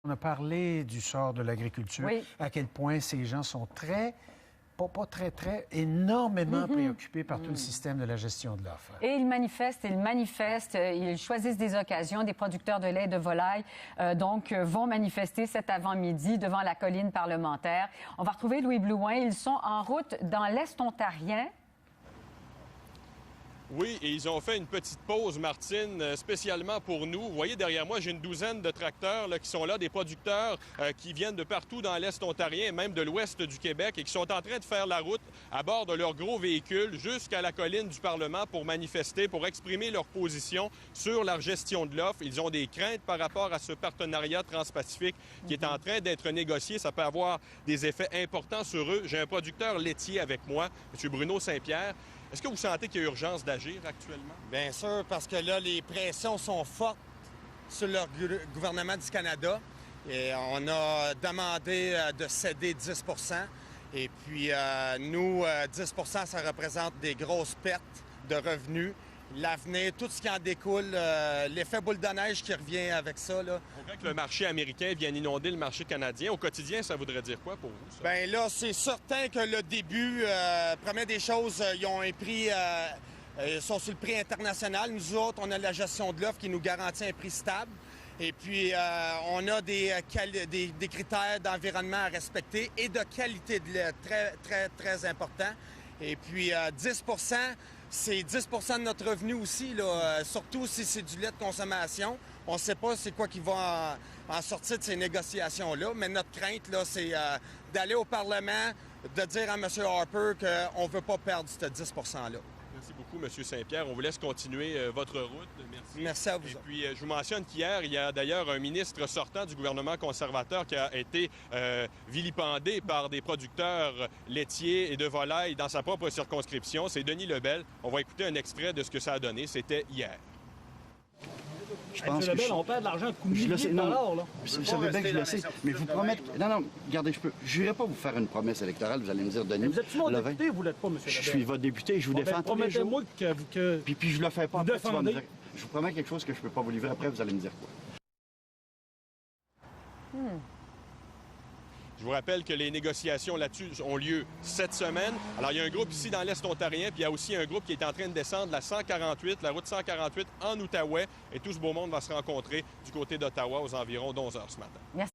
On a parlé du sort de l'agriculture, Oui. à quel point ces gens sont énormément préoccupés par tout le système de la gestion de l'offre. Et ils manifestent, ils choisissent des occasions. Des producteurs de lait et de volaille, vont manifester cet avant-midi devant la colline parlementaire. On va retrouver Louis Blouin. Ils sont en route dans l'Est ontarien. Oui, et ils ont fait une petite pause, Martine, spécialement pour nous. Vous voyez, derrière moi, j'ai une douzaine de tracteurs là, qui sont là, des producteurs qui viennent de partout dans l'Est ontarien, même de l'Ouest du Québec, et qui sont en train de faire la route à bord de leurs gros véhicules jusqu'à la colline du Parlement pour manifester, pour exprimer leur position sur la gestion de l'offre. Ils ont des craintes par rapport à ce partenariat transpacifique qui est en train d'être négocié. Ça peut avoir des effets importants sur eux. J'ai un producteur laitier avec moi, M. Bruno Saint-Pierre. Est-ce que vous sentez qu'il y a urgence d'agir actuellement? Bien sûr, parce que là, les pressions sont fortes sur le gouvernement du Canada. Et on a demandé de céder 10 Et puis, nous, 10 ça représente des grosses pertes de revenus. L'avenir, tout ce qui en découle, l'effet boule de neige qui revient avec ça. Là. On dirait que le marché américain vient inonder le marché canadien. Au quotidien, ça voudrait dire quoi pour vous? Ça? Bien là, c'est certain que le début, première des choses, ils ont un prix, ils sont sur le prix international. Nous autres, on a la gestion de l'offre qui nous garantit un prix stable. Et puis, on a des critères d'environnement à respecter et de qualité de lait très, très, très importants. Et puis, 10 c'est 10 de notre revenu aussi, là, surtout si c'est du lait de consommation. On ne sait pas c'est quoi qui va en sortir de ces négociations-là, mais notre crainte, là, c'est d'aller au Parlement, de dire à M. Harper qu'on ne veut pas perdre ce 10 %-là. Merci beaucoup, M. Saint-Pierre. On vous laisse continuer votre route. Merci. Merci à vous. Et puis, je vous mentionne qu'hier, il y a d'ailleurs un ministre sortant du gouvernement conservateur qui a été vilipendé par des producteurs laitiers et de volailles dans sa propre circonscription. C'est Denis Lebel. On va écouter un extrait de ce que ça a donné. C'était hier. Je pense que Lebel, on perd de l'argent coup de milliers de dollars, là. Vous savez bien que je le sais, mais vous promettez... Non, regardez, je n'irai pas vous faire une promesse électorale, vous allez me dire, Denis... Mais vous êtes mon député, vous l'êtes pas, M. Lebel? Je suis votre député et je vous défends tous les jours. Promettez-moi que... Puis je le fais pas, vous après, tu vas me défendez. dire... Je vous promets quelque chose que je peux pas vous livrer, après vous allez me dire quoi. Je vous rappelle que les négociations là-dessus ont lieu cette semaine. Alors, il y a un groupe ici dans l'Est ontarien, puis il y a aussi un groupe qui est en train de descendre la 148, la route 148 en Outaouais. Et tout ce beau monde va se rencontrer du côté d'Ottawa aux environs d'11 h ce matin. Merci.